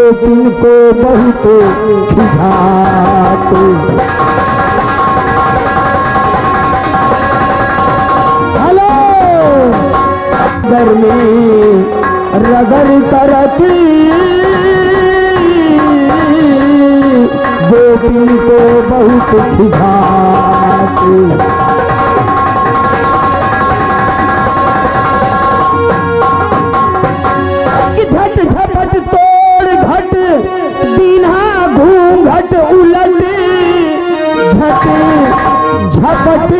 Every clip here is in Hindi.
गोपिन को बहुत खिझाते। हेलो गर्मी रगड़ करती गोपिन को बहुत खिझाते। झट झपट तोड़ घट दीन्हा घूंघट उलट झट झपट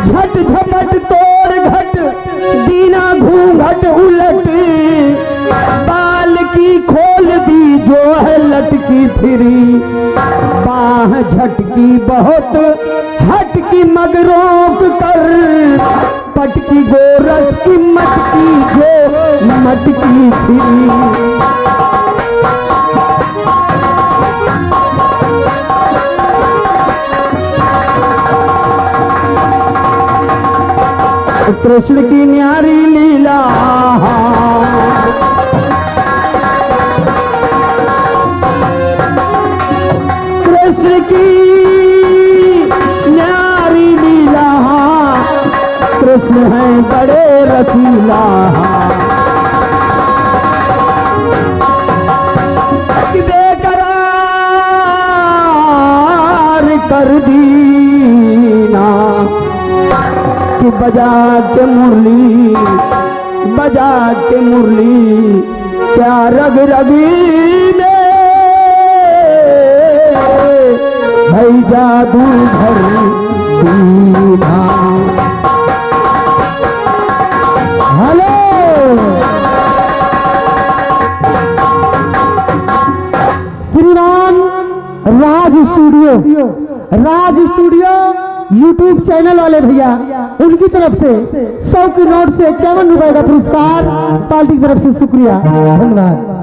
झट झपट तोड़ घट दीन्हा घूंघट उलट बाल की खोल दी जो है लटकी फिरी बाह झटकी बहुत हटकी मगरोक कर पटकी गोरस की मटकी जो मटकी फिरी। कृष्ण की न्यारी लीला कृष्ण की न्यारी लीला कृष्ण है बड़े रसीला। बेकरार कर दीना कि बजा के मुरली क्या रग रगी में भई जादू भर दीना। हेलो श्रीमान राज स्टूडियो यूट्यूब चैनल वाले भैया उनकी तरफ से 100 की नोट से 51 रुपए का पुरस्कार पार्टी की तरफ से शुक्रिया धन्यवाद।